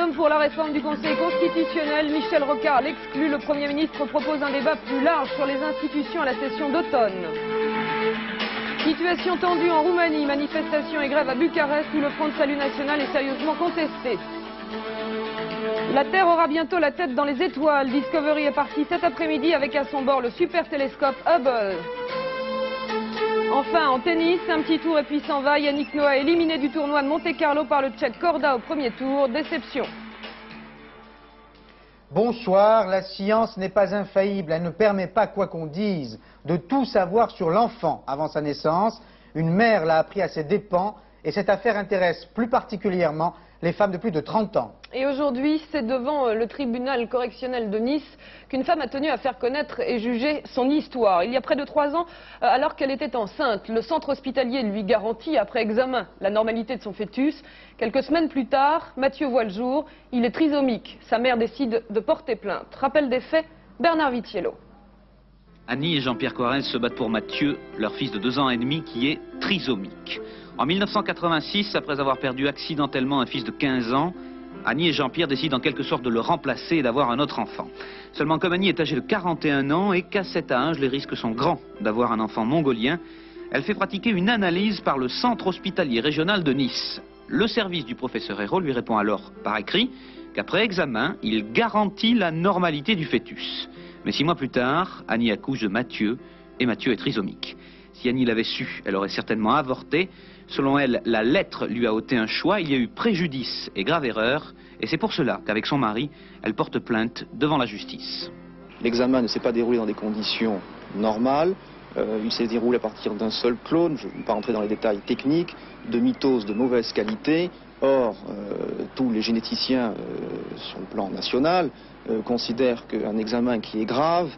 référendum pour la réforme du Conseil constitutionnel. Michel Rocard l'exclut. Le Premier ministre propose un débat plus large sur les institutions à la session d'automne. Situation tendue en Roumanie. Manifestations et grèves à Bucarest où le Front de Salut National est sérieusement contesté. La Terre aura bientôt la tête dans les étoiles. Discovery est parti cet après-midi avec à son bord le super télescope Hubble. Enfin, en tennis, un petit tour et puis s'en va. Yannick Noah éliminé du tournoi de Monte-Carlo par le Tchèque Korda au premier tour. Déception. Bonsoir, la science n'est pas infaillible. Elle ne permet pas, quoi qu'on dise, de tout savoir sur l'enfant avant sa naissance. Une mère l'a appris à ses dépens et cette affaire intéresse plus particulièrement les femmes de plus de 30 ans. Et aujourd'hui, c'est devant le tribunal correctionnel de Nice qu'une femme a tenu à faire connaître et juger son histoire. Il y a près de 3 ans, alors qu'elle était enceinte, le centre hospitalier lui garantit, après examen, la normalité de son fœtus. Quelques semaines plus tard, Mathieu voit le jour, il est trisomique. Sa mère décide de porter plainte. Rappel des faits, Bernard Vitiello. Annie et Jean-Pierre Coirez se battent pour Mathieu, leur fils de 2 ans et demi qui est trisomique. En 1986, après avoir perdu accidentellement un fils de 15 ans, Annie et Jean-Pierre décident en quelque sorte de le remplacer et d'avoir un autre enfant. Seulement comme Annie est âgée de 41 ans et qu'à cet âge, les risques sont grands d'avoir un enfant mongolien, elle fait pratiquer une analyse par le centre hospitalier régional de Nice. Le service du professeur Hérault lui répond alors par écrit qu'après examen, il garantit la normalité du fœtus. Mais 6 mois plus tard, Annie accouche de Mathieu et Mathieu est trisomique. Si Annie l'avait su, elle aurait certainement avorté. Selon elle, la lettre lui a ôté un choix, il y a eu préjudice et grave erreur, et c'est pour cela qu'avec son mari, elle porte plainte devant la justice. L'examen ne s'est pas déroulé dans des conditions normales, il s'est déroulé à partir d'un seul clone, je ne vais pas rentrer dans les détails techniques, de mitose de mauvaise qualité. Or, tous les généticiens sur le plan national considèrent qu'un examen qui est grave,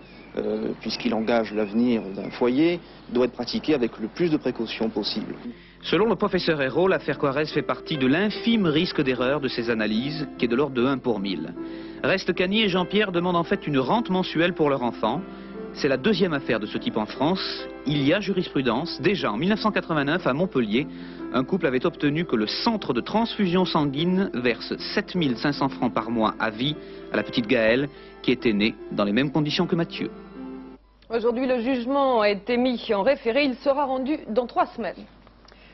puisqu'il engage l'avenir d'un foyer, doit être pratiqué avec le plus de précautions possible. Selon le professeur Hérault, l'affaire Coirez fait partie de l'infime risque d'erreur de ces analyses, qui est de l'ordre de 1 pour 1000. Reste qu'Annie et Jean-Pierre demandent en fait une rente mensuelle pour leur enfant. C'est la 2e affaire de ce type en France. Il y a jurisprudence. Déjà en 1989, à Montpellier, un couple avait obtenu que le centre de transfusion sanguine verse 7 500 francs par mois à vie à la petite Gaëlle, qui était née dans les mêmes conditions que Mathieu. Aujourd'hui, le jugement a été mis en référé. Il sera rendu dans 3 semaines.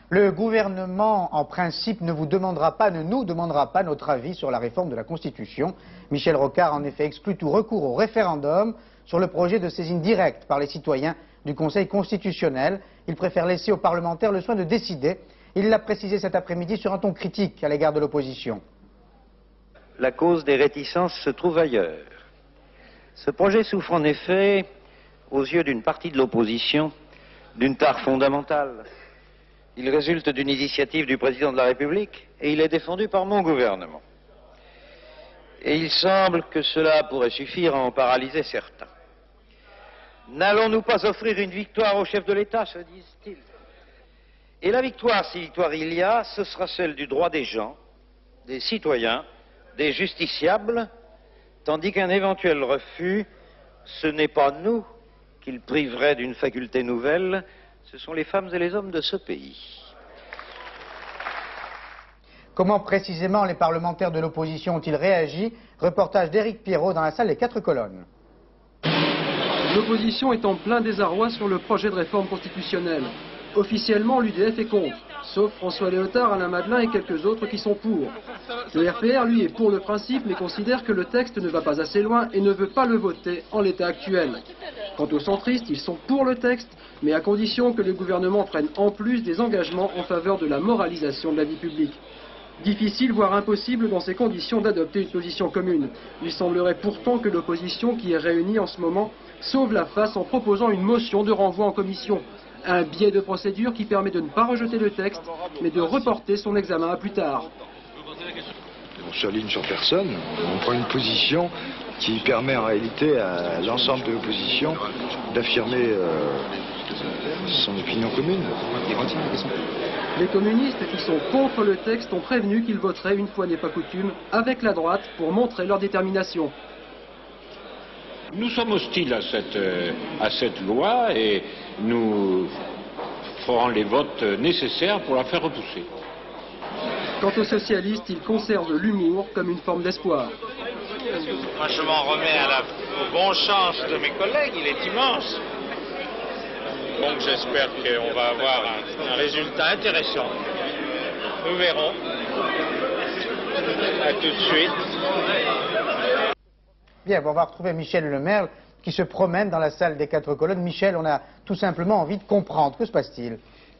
Le gouvernement, en principe, ne nous demandera pas notre avis sur la réforme de la Constitution. Michel Rocard, en effet, exclut tout recours au référendum sur le projet de saisine directe par les citoyens du Conseil constitutionnel. Il préfère laisser aux parlementaires le soin de décider. Il l'a précisé cet après-midi sur un ton critique à l'égard de l'opposition. La cause des réticences se trouve ailleurs. Ce projet souffre en effet, aux yeux d'une partie de l'opposition, d'une tare fondamentale. Il résulte d'une initiative du président de la République et il est défendu par mon gouvernement. Et il semble que cela pourrait suffire à en paralyser certains. N'allons-nous pas offrir une victoire au chef de l'État, se disent-ils? Et la victoire, si victoire il y a, ce sera celle du droit des gens, des citoyens, des justiciables, tandis qu'un éventuel refus, ce n'est pas nous qu'il priverait d'une faculté nouvelle, ce sont les femmes et les hommes de ce pays. Comment précisément les parlementaires de l'opposition ont-ils réagi? Reportage d'Éric Pierrot dans la salle des 4 colonnes. L'opposition est en plein désarroi sur le projet de réforme constitutionnelle. Officiellement, l'UDF est contre, sauf François Léotard, Alain Madelin et quelques autres qui sont pour. Le RPR, lui, est pour le principe, mais considère que le texte ne va pas assez loin et ne veut pas le voter en l'état actuel. Quant aux centristes, ils sont pour le texte, mais à condition que le gouvernement prenne en plus des engagements en faveur de la moralisation de la vie publique. Difficile, voire impossible, dans ces conditions, d'adopter une position commune. Il semblerait pourtant que l'opposition, qui est réunie en ce moment, sauve la face en proposant une motion de renvoi en commission. Un biais de procédure qui permet de ne pas rejeter le texte, mais de reporter son examen à plus tard. On s'aligne sur personne, on prend une position qui permet en réalité à l'ensemble de l'opposition d'affirmer son opinion commune. Les communistes qui sont contre le texte ont prévenu qu'ils voteraient, une fois n'est pas coutume, avec la droite pour montrer leur détermination. Nous sommes hostiles à cette loi et nous ferons les votes nécessaires pour la faire repousser. Quant aux socialistes, ils conservent l'humour comme une forme d'espoir. Moi, je m'en remets aux bonnes chances de mes collègues, il est immense. Donc j'espère qu'on va avoir un résultat intéressant. Nous verrons. À tout de suite. Bien, on va retrouver Michel Lemerle qui se promène dans la salle des 4 colonnes. Michel, on a tout simplement envie de comprendre. Que se passe-t-il?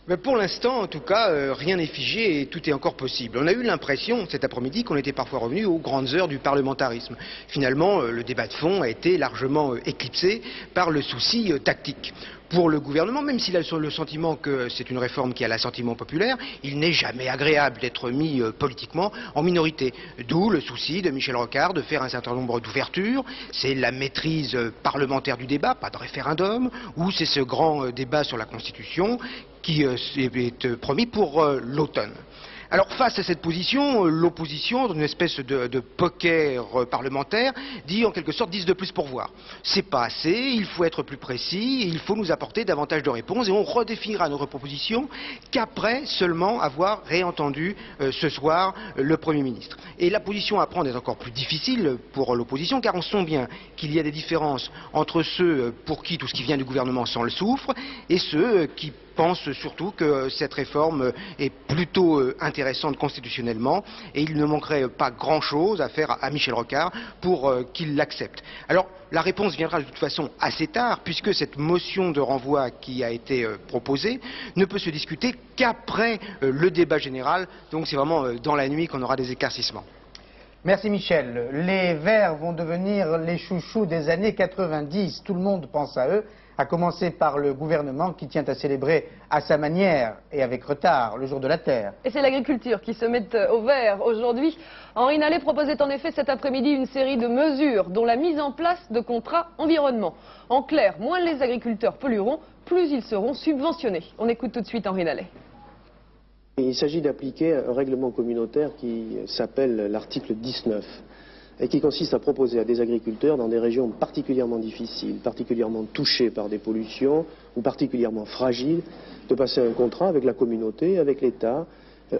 Mais pour l'instant, en tout cas, rien n'est figé et tout est encore possible. On a eu l'impression cet après-midi qu'on était parfois revenu aux grandes heures du parlementarisme. Finalement, le débat de fond a été largement éclipsé par le souci tactique. Pour le gouvernement, même s'il a le sentiment que c'est une réforme qui a l'assentiment populaire, il n'est jamais agréable d'être mis politiquement en minorité. D'où le souci de Michel Rocard de faire un certain nombre d'ouvertures. C'est la maîtrise parlementaire du débat, pas de référendum, ou c'est ce grand débat sur la Constitution qui est promis pour l'automne. Alors face à cette position, l'opposition, dans une espèce de poker parlementaire, dit en quelque sorte 10 de plus pour voir. C'est pas assez, il faut être plus précis, il faut nous apporter davantage de réponses et on redéfinira notre proposition qu'après seulement avoir réentendu ce soir le Premier ministre. Et la position à prendre est encore plus difficile pour l'opposition car on sent bien qu'il y a des différences entre ceux pour qui tout ce qui vient du gouvernement sent le soufre et ceux qui pensent surtout que cette réforme est plutôt intéressante constitutionnellement et il ne manquerait pas grand-chose à faire à Michel Rocard pour qu'il l'accepte. Alors la réponse viendra de toute façon assez tard puisque cette motion de renvoi qui a été proposée ne peut se discuter qu'après le débat général, donc c'est vraiment dans la nuit qu'on aura des éclaircissements. Merci Michel. Les Verts vont devenir les chouchous des années 90. Tout le monde pense à eux, à commencer par le gouvernement qui tient à célébrer à sa manière et avec retard le jour de la terre. Et c'est l'agriculture qui se met au vert aujourd'hui. Henri Nallet proposait en effet cet après-midi une série de mesures dont la mise en place de contrats environnement. En clair, moins les agriculteurs pollueront, plus ils seront subventionnés. On écoute tout de suite Henri Nallet. Il s'agit d'appliquer un règlement communautaire qui s'appelle l'article 19 et qui consiste à proposer à des agriculteurs dans des régions particulièrement difficiles, particulièrement touchées par des pollutions ou particulièrement fragiles, de passer un contrat avec la communauté, avec l'État,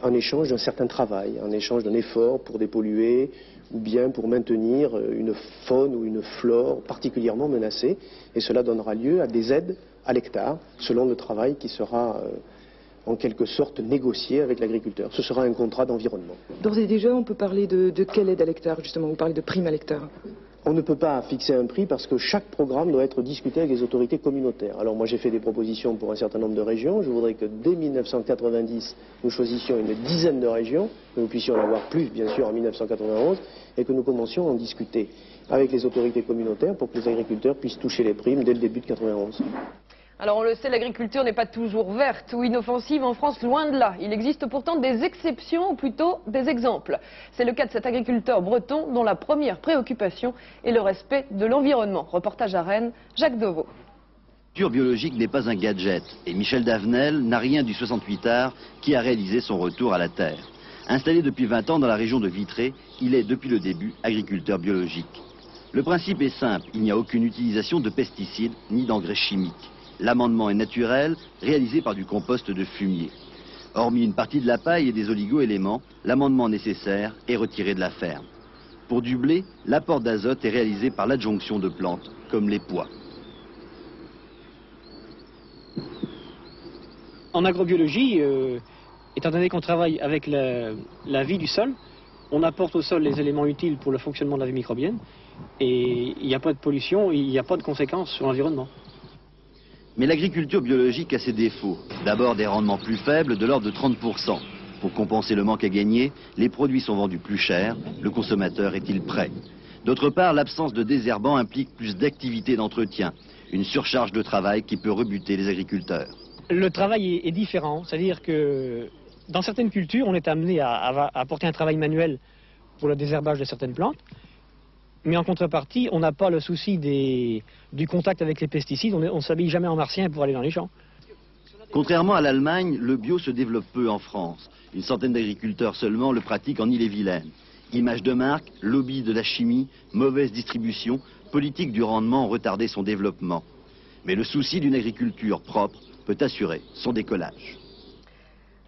en échange d'un certain travail, en échange d'un effort pour dépolluer ou bien pour maintenir une faune ou une flore particulièrement menacée. Et cela donnera lieu à des aides à l'hectare selon le travail qui sera en quelque sorte négocié avec l'agriculteur. Ce sera un contrat d'environnement. D'ores et déjà, on peut parler de quelle aide à l'hectare, justement? Vous parlez de prime à l'hectare. On ne peut pas fixer un prix parce que chaque programme doit être discuté avec les autorités communautaires. Alors moi j'ai fait des propositions pour un certain nombre de régions. Je voudrais que dès 1990, nous choisissions une dizaine de régions, que nous puissions en avoir plus bien sûr en 1991, et que nous commencions à en discuter avec les autorités communautaires pour que les agriculteurs puissent toucher les primes dès le début de 1991. Alors on le sait, l'agriculture n'est pas toujours verte ou inoffensive en France, loin de là. Il existe pourtant des exceptions ou plutôt des exemples. C'est le cas de cet agriculteur breton dont la première préoccupation est le respect de l'environnement. Reportage à Rennes, Jacques Deveau. L'agriculture biologique n'est pas un gadget et Michel Davenel n'a rien du 68 art qui a réalisé son retour à la terre. Installé depuis 20 ans dans la région de Vitré, il est depuis le début agriculteur biologique. Le principe est simple, il n'y a aucune utilisation de pesticides ni d'engrais chimiques. L'amendement est naturel, réalisé par du compost de fumier. Hormis une partie de la paille et des oligo-éléments, l'amendement nécessaire est retiré de la ferme. Pour du blé, l'apport d'azote est réalisé par l'adjonction de plantes, comme les pois. En agrobiologie, étant donné qu'on travaille avec la vie du sol, on apporte au sol les éléments utiles pour le fonctionnement de la vie microbienne et il n'y a pas de pollution, il n'y a pas de conséquences sur l'environnement. Mais l'agriculture biologique a ses défauts. D'abord des rendements plus faibles, de l'ordre de 30%. Pour compenser le manque à gagner, les produits sont vendus plus cher, le consommateur est-il prêt? D'autre part, l'absence de désherbant implique plus d'activité d'entretien, une surcharge de travail qui peut rebuter les agriculteurs. Le travail est différent, c'est-à-dire que dans certaines cultures, on est amené à apporter un travail manuel pour le désherbage de certaines plantes. Mais en contrepartie, on n'a pas le souci du contact avec les pesticides, on ne s'habille jamais en martien pour aller dans les champs. Contrairement à l'Allemagne, le bio se développe peu en France. Une centaine d'agriculteurs seulement le pratiquent en Ille-et-Vilaine. Image de marque, lobby de la chimie, mauvaise distribution, politique du rendement ont retardé son développement. Mais le souci d'une agriculture propre peut assurer son décollage.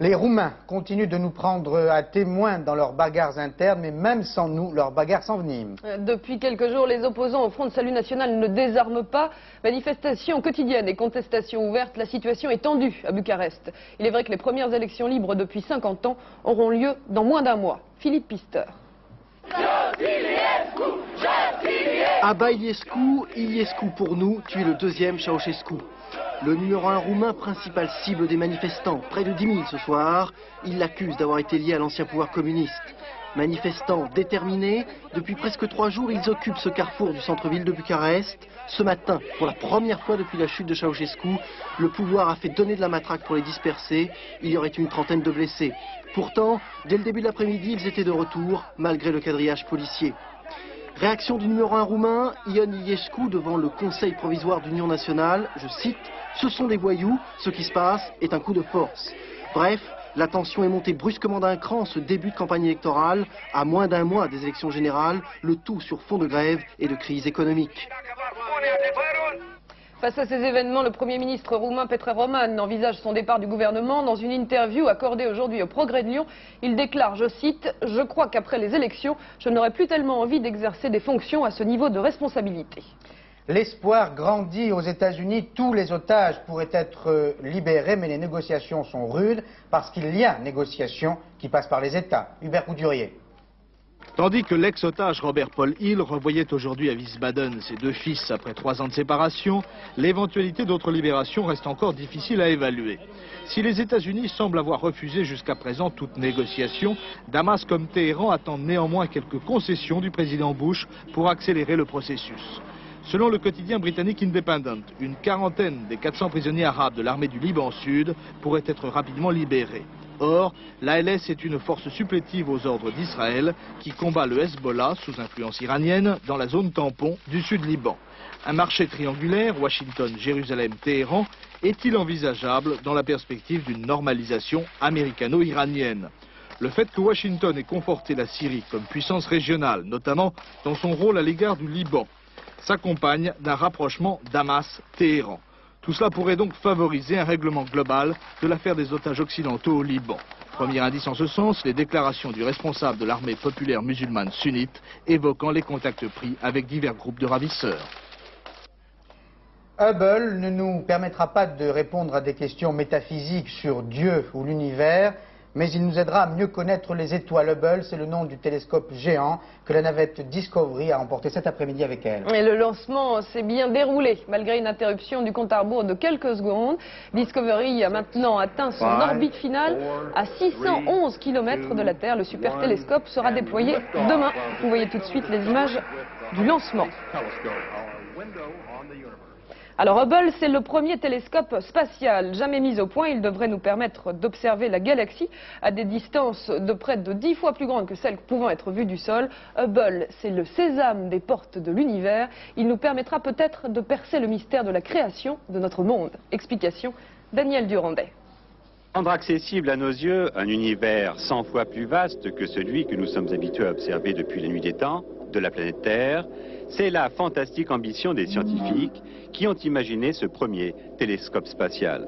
Les Roumains continuent de nous prendre à témoin dans leurs bagarres internes, mais même sans nous, leurs bagarres s'enveniment. Depuis quelques jours, les opposants au Front de Salut National ne désarment pas. Manifestations quotidiennes et contestations ouvertes, la situation est tendue à Bucarest. Il est vrai que les premières élections libres depuis 50 ans auront lieu dans moins d'un mois. Philippe Pister. Abba Iliescu pour nous, tu es le deuxième Ceausescu. Le numéro 1 roumain, principal cible des manifestants, près de 10 000 ce soir, il l'accuse d'avoir été lié à l'ancien pouvoir communiste. Manifestants déterminés, depuis presque 3 jours, ils occupent ce carrefour du centre-ville de Bucarest. Ce matin, pour la première fois depuis la chute de Ceausescu, le pouvoir a fait donner de la matraque pour les disperser. Il y aurait une trentaine de blessés. Pourtant, dès le début de l'après-midi, ils étaient de retour, malgré le quadrillage policier. Réaction du numéro 1 roumain, Ion Iliescu, devant le Conseil provisoire d'Union nationale, je cite, « Ce sont des voyous, ce qui se passe est un coup de force ». Bref, la tension est montée brusquement d'un cran en ce début de campagne électorale, à moins d'un mois des élections générales, le tout sur fond de grève et de crise économique. Face à ces événements, le Premier ministre roumain Petre Roman envisage son départ du gouvernement. Dans une interview accordée aujourd'hui au Progrès de Lyon, il déclare, je cite, « Je crois qu'après les élections, je n'aurai plus tellement envie d'exercer des fonctions à ce niveau de responsabilité ». L'espoir grandit aux États-Unis. Tous les otages pourraient être libérés, mais les négociations sont rudes parce qu'il y a négociations qui passent par les États. Hubert Couturier. Tandis que l'ex-otage Robert Paul Hill revoyait aujourd'hui à Wiesbaden ses 2 fils après 3 ans de séparation, l'éventualité d'autres libérations reste encore difficile à évaluer. Si les États-Unis semblent avoir refusé jusqu'à présent toute négociation, Damas comme Téhéran attendent néanmoins quelques concessions du président Bush pour accélérer le processus. Selon le quotidien britannique Independent, une quarantaine des 400 prisonniers arabes de l'armée du Liban Sud pourraient être rapidement libérés. Or, l'ALS est une force supplétive aux ordres d'Israël qui combat le Hezbollah sous influence iranienne dans la zone tampon du sud Liban. Un marché triangulaire, Washington, Jérusalem, Téhéran, est-il envisageable dans la perspective d'une normalisation américano-iranienne? Le fait que Washington ait conforté la Syrie comme puissance régionale, notamment dans son rôle à l'égard du Liban, s'accompagne d'un rapprochement Damas-Téhéran. Tout cela pourrait donc favoriser un règlement global de l'affaire des otages occidentaux au Liban. Premier indice en ce sens, les déclarations du responsable de l'armée populaire musulmane sunnite évoquant les contacts pris avec divers groupes de ravisseurs. Hubble ne nous permettra pas de répondre à des questions métaphysiques sur Dieu ou l'univers, mais il nous aidera à mieux connaître les étoiles. Hubble, c'est le nom du télescope géant que la navette Discovery a emporté cet après-midi avec elle. Et le lancement s'est bien déroulé, malgré une interruption du compte à rebours de quelques secondes. Discovery a maintenant atteint son orbite finale à 611 km de la Terre. Le super télescope sera déployé demain. Vous voyez tout de suite les images du lancement. Alors Hubble, c'est le premier télescope spatial jamais mis au point. Il devrait nous permettre d'observer la galaxie à des distances de près de 10 fois plus grandes que celles pouvant être vues du sol. Hubble, c'est le sésame des portes de l'univers. Il nous permettra peut-être de percer le mystère de la création de notre monde. Explication, Daniel Durandet. Rendre accessible à nos yeux un univers 100 fois plus vaste que celui que nous sommes habitués à observer depuis la nuit des temps, de la planète Terre, c'est la fantastique ambition des scientifiques qui ont imaginé ce premier télescope spatial.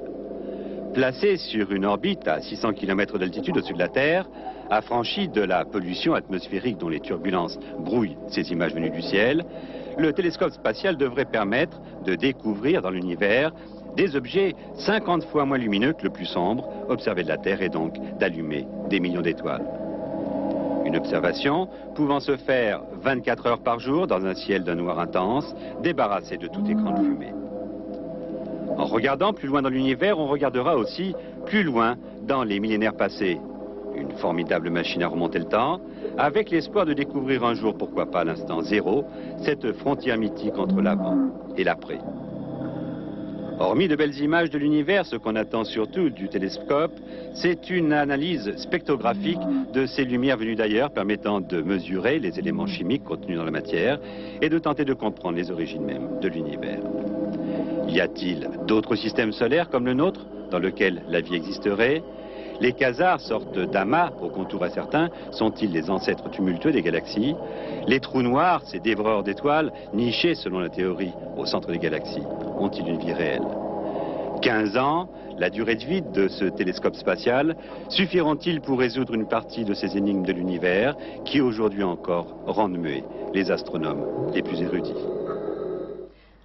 Placé sur une orbite à 600 km d'altitude au-dessus de la Terre, affranchi de la pollution atmosphérique dont les turbulences brouillent ces images venues du ciel, le télescope spatial devrait permettre de découvrir dans l'univers des objets 50 fois moins lumineux que le plus sombre, observé de la Terre, et donc d'allumer des millions d'étoiles. Une observation pouvant se faire 24 heures par jour dans un ciel d'un noir intense, débarrassé de tout écran de fumée. En regardant plus loin dans l'univers, on regardera aussi plus loin dans les millénaires passés. Une formidable machine à remonter le temps, avec l'espoir de découvrir un jour, pourquoi pas à l'instant zéro, cette frontière mythique entre l'avant et l'après. Hormis de belles images de l'univers, ce qu'on attend surtout du télescope, c'est une analyse spectrographique de ces lumières venues d'ailleurs, permettant de mesurer les éléments chimiques contenus dans la matière et de tenter de comprendre les origines mêmes de l'univers. Y a-t-il d'autres systèmes solaires comme le nôtre, dans lequel la vie existerait? Les quasars, sortes d'amas aux contours incertains, sont-ils les ancêtres tumultueux des galaxies? Les trous noirs, ces dévoreurs d'étoiles, nichés selon la théorie au centre des galaxies, ont-ils une vie réelle? 15 ans, la durée de vie de ce télescope spatial, suffiront-ils pour résoudre une partie de ces énigmes de l'univers qui aujourd'hui encore rendent muets les astronomes les plus érudits?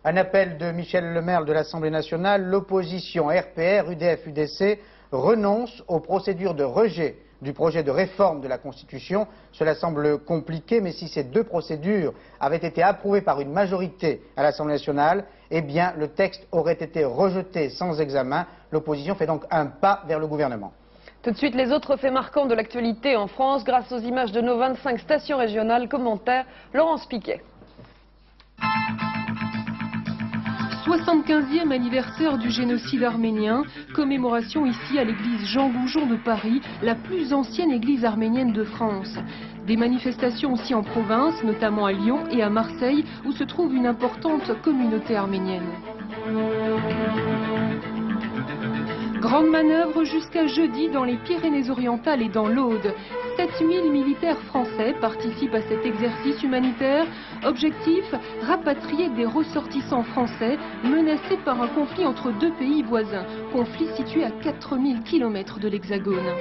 Un appel de Michel Lemerle de l'Assemblée nationale, l'opposition RPR, UDF, UDC renonce aux procédures de rejet du projet de réforme de la Constitution. Cela semble compliqué, mais si ces deux procédures avaient été approuvées par une majorité à l'Assemblée nationale, eh bien le texte aurait été rejeté sans examen. L'opposition fait donc un pas vers le gouvernement. Tout de suite, les autres faits marquants de l'actualité en France, grâce aux images de nos 25 stations régionales. Commentaire, Laurence Piquet. 75e anniversaire du génocide arménien, commémoration ici à l'église Jean Goujon de Paris, la plus ancienne église arménienne de France. Des manifestations aussi en province, notamment à Lyon et à Marseille, où se trouve une importante communauté arménienne. Grande manœuvre jusqu'à jeudi dans les Pyrénées-Orientales et dans l'Aude. 7000 militaires français participent à cet exercice humanitaire. Objectif, rapatrier des ressortissants français menacés par un conflit entre deux pays voisins. Conflit situé à 4000 km de l'Hexagone.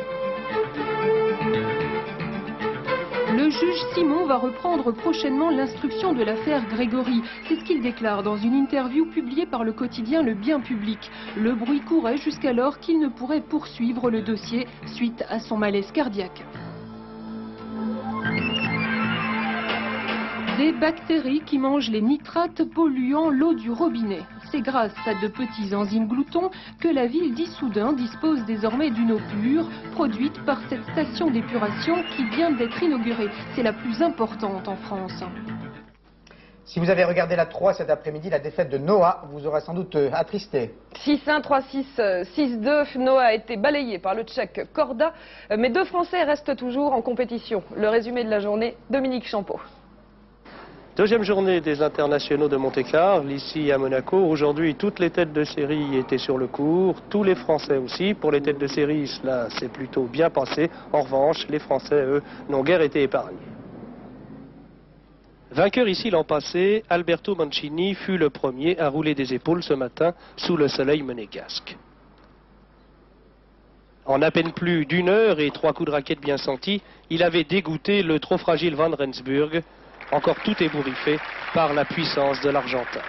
Le juge Simon va reprendre prochainement l'instruction de l'affaire Grégory. C'est ce qu'il déclare dans une interview publiée par le quotidien Le Bien Public. Le bruit courait jusqu'alors qu'il ne pourrait poursuivre le dossier suite à son malaise cardiaque. Des bactéries qui mangent les nitrates polluant l'eau du robinet. C'est grâce à de petits enzymes gloutons que la ville d'Issoudun dispose désormais d'une eau pure, produite par cette station d'épuration qui vient d'être inaugurée. C'est la plus importante en France. Si vous avez regardé la 3 cet après-midi, la défaite de Noah vous aura sans doute attristé. 6-1, 3-6, 6-2. Noah a été balayé par le Tchèque Korda, mais deux Français restent toujours en compétition. Le résumé de la journée, Dominique Champeau. Deuxième journée des internationaux de Monte-Carlo, ici à Monaco. Aujourd'hui, toutes les têtes de série étaient sur le court, tous les Français aussi. Pour les têtes de série, cela s'est plutôt bien passé. En revanche, les Français, eux, n'ont guère été épargnés. Vainqueur ici l'an passé, Alberto Mancini fut le premier à rouler des épaules ce matin sous le soleil monégasque. En à peine plus d'une heure et 3 coups de raquette bien sentis, il avait dégoûté le trop fragile Van Rensburg, encore tout ébouriffé par la puissance de l'Argentin.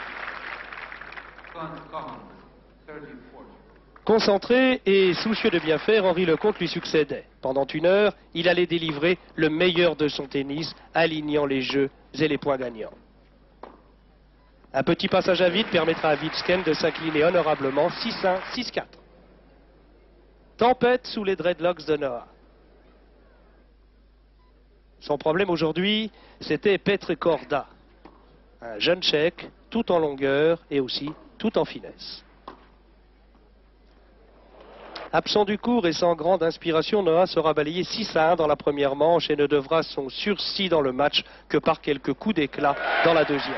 Concentré et soucieux de bien faire, Henri Lecomte lui succédait. Pendant une heure, il allait délivrer le meilleur de son tennis, alignant les jeux et les points gagnants. Un petit passage à vide permettra à Wittgen de s'incliner honorablement 6-1, 6-4. Tempête sous les dreadlocks de Noah. Son problème aujourd'hui, c'était Petr Korda, un jeune Tchèque, tout en longueur et aussi tout en finesse. Absent du court et sans grande inspiration, Noah sera balayé 6-1 dans la première manche et ne devra son sursis dans le match que par quelques coups d'éclat dans la deuxième.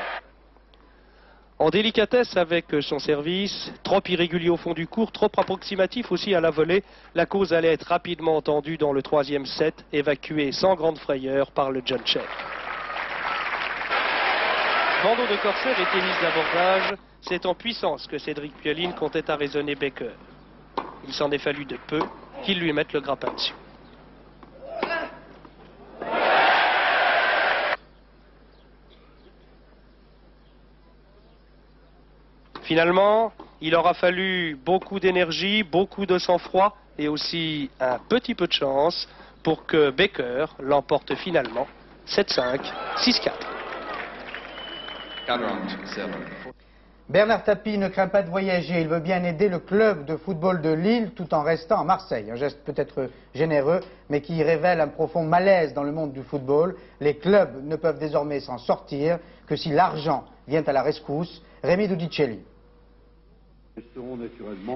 En délicatesse avec son service, trop irrégulier au fond du court, trop approximatif aussi à la volée, la cause allait être rapidement entendue dans le troisième set, évacuée sans grande frayeur par le jeune Tchèque. Bandeau de corsaire et tennis d'abordage, c'est en puissance que Cédric Pioline comptait arraisonner Becker. Il s'en est fallu de peu qu'il lui mette le grappin dessus. Finalement, il aura fallu beaucoup d'énergie, beaucoup de sang-froid et aussi un petit peu de chance pour que Becker l'emporte finalement 7-5, 6-4. Bernard Tapie ne craint pas de voyager, il veut bien aider le club de football de Lille tout en restant à Marseille. Un geste peut-être généreux, mais qui révèle un profond malaise dans le monde du football. Les clubs ne peuvent désormais s'en sortir que si l'argent vient à la rescousse. Rémi Dudicelli.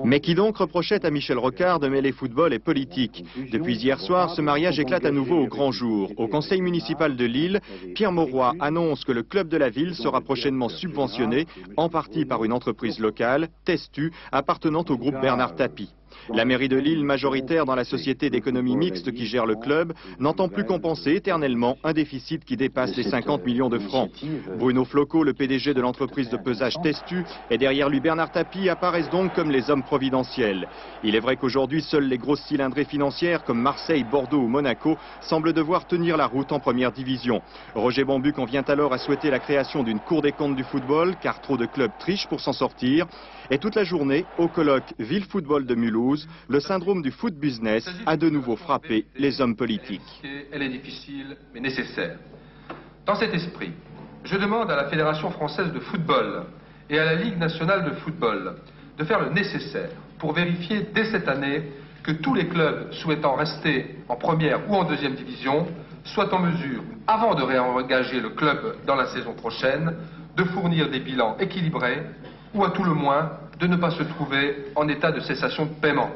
Mais qui donc reprochait à Michel Rocard de mêler football et politique? Depuis hier soir, ce mariage éclate à nouveau au grand jour. Au conseil municipal de Lille, Pierre Mauroy annonce que le club de la ville sera prochainement subventionné, en partie par une entreprise locale, Testu, appartenant au groupe Bernard Tapie. La mairie de Lille, majoritaire dans la société d'économie mixte qui gère le club, n'entend plus compenser éternellement un déficit qui dépasse les 50 millions de francs. Bruno Floco, le PDG de l'entreprise de pesage Testu, et derrière lui Bernard Tapie apparaissent donc comme les hommes providentiels. Il est vrai qu'aujourd'hui, seules les grosses cylindrées financières comme Marseille, Bordeaux ou Monaco semblent devoir tenir la route en première division. Roger Bambuc en vient alors à souhaiter la création d'une cour des comptes du football, car trop de clubs trichent pour s'en sortir. Et toute la journée, au colloque Ville Football de Mulhouse, le syndrome du foot business a de nouveau frappé les hommes politiques. Elle est difficile, mais nécessaire. Dans cet esprit, je demande à la Fédération française de football et à la Ligue nationale de football de faire le nécessaire pour vérifier dès cette année que tous les clubs souhaitant rester en première ou en deuxième division soient en mesure, avant de réengager le club dans la saison prochaine, de fournir des bilans équilibrés ou à tout le moins de ne pas se trouver en état de cessation de paiement.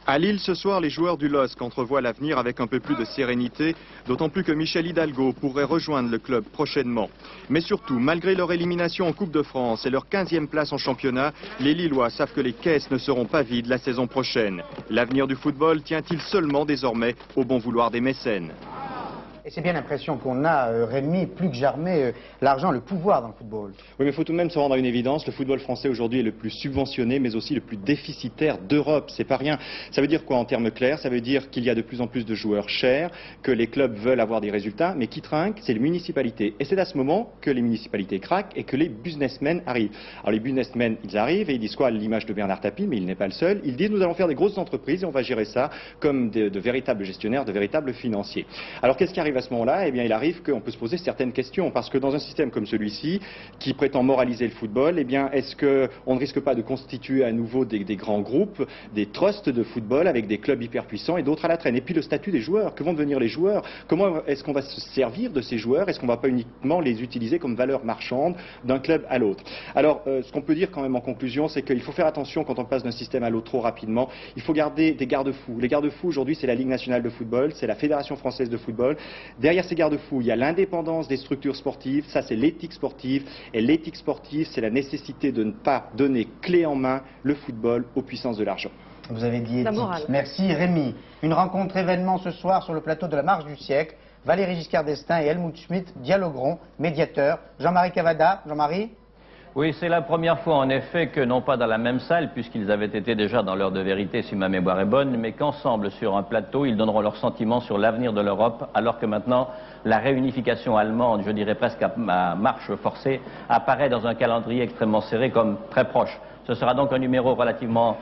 À Lille, ce soir, les joueurs du LOSC entrevoient l'avenir avec un peu plus de sérénité, d'autant plus que Michel Hidalgo pourrait rejoindre le club prochainement. Mais surtout, malgré leur élimination en Coupe de France et leur 15e place en championnat, les Lillois savent que les caisses ne seront pas vides la saison prochaine. L'avenir du football tient-il seulement désormais au bon vouloir des mécènes? Et c'est bien l'impression qu'on a, Rémi, plus que jamais, l'argent, le pouvoir dans le football. Oui, mais il faut tout de même se rendre à une évidence. Le football français aujourd'hui est le plus subventionné, mais aussi le plus déficitaire d'Europe. C'est pas rien. Ça veut dire quoi en termes clairs? Ça veut dire qu'il y a de plus en plus de joueurs chers, que les clubs veulent avoir des résultats, mais qui trinquent, c'est les municipalités. Et c'est à ce moment que les municipalités craquent et que les businessmen arrivent. Alors les businessmen, ils arrivent et ils disent quoi à l'image de Bernard Tapie, mais il n'est pas le seul. Ils disent nous allons faire des grosses entreprises et on va gérer ça comme de véritables gestionnaires, de véritables financiers. Alors qu'est-ce qui arrive à ce moment-là? Eh bien, il arrive qu'on peut se poser certaines questions, parce que dans un système comme celui-ci, qui prétend moraliser le football, eh bien, est-ce qu'on ne risque pas de constituer à nouveau des grands groupes, des trusts de football avec des clubs hyper puissants et d'autres à la traîne? Et puis le statut des joueurs, que vont devenir les joueurs? Comment est-ce qu'on va se servir de ces joueurs? Est-ce qu'on ne va pas uniquement les utiliser comme valeur marchande d'un club à l'autre? Alors, ce qu'on peut dire quand même en conclusion, c'est qu'il faut faire attention quand on passe d'un système à l'autre trop rapidement. Il faut garder des garde-fous. Les garde-fous aujourd'hui, c'est la Ligue nationale de football, c'est la Fédération française de football. Derrière ces garde-fous, il y a l'indépendance des structures sportives, ça c'est l'éthique sportive, et l'éthique sportive, c'est la nécessité de ne pas donner clé en main le football aux puissances de l'argent. Vous avez dit éthique. Merci Rémi. Une rencontre événement ce soir sur le plateau de la Marche du siècle. Valéry Giscard d'Estaing et Helmut Schmidt dialogueront, médiateurs. Jean-Marie Cavada, Jean-Marie? Oui, c'est la première fois en effet que, non pas dans la même salle, puisqu'ils avaient été déjà dans l'heure de vérité, si ma mémoire est bonne, mais qu'ensemble, sur un plateau, ils donneront leurs sentiments sur l'avenir de l'Europe, alors que maintenant, la réunification allemande, je dirais presque à marche forcée, apparaît dans un calendrier extrêmement serré comme très proche. Ce sera donc un numéro relativement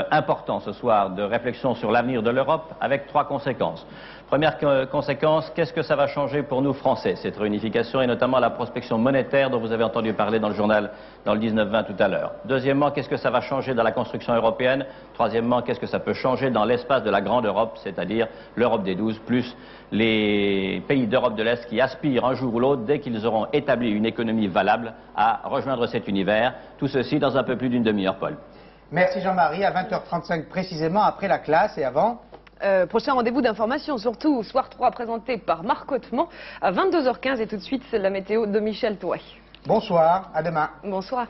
important ce soir de réflexion sur l'avenir de l'Europe, avec 3 conséquences. Première conséquence, qu'est-ce que ça va changer pour nous Français, cette réunification, et notamment la prospection monétaire dont vous avez entendu parler dans le journal, dans le 19-20 tout à l'heure. Deuxièmement, qu'est-ce que ça va changer dans la construction européenne? Troisièmement, qu'est-ce que ça peut changer dans l'espace de la grande Europe, c'est-à-dire l'Europe des 12, plus les pays d'Europe de l'Est qui aspirent un jour ou l'autre, dès qu'ils auront établi une économie valable, à rejoindre cet univers. Tout ceci dans un peu plus d'une demi-heure, Paul. Merci Jean-Marie, à 20h35 précisément, après la classe et avant. Prochain rendez-vous d'information, surtout Soir 3 présenté par Marc Hautement à 22h15, et tout de suite c'est la météo de Michel Touet. Bonsoir, à demain. Bonsoir.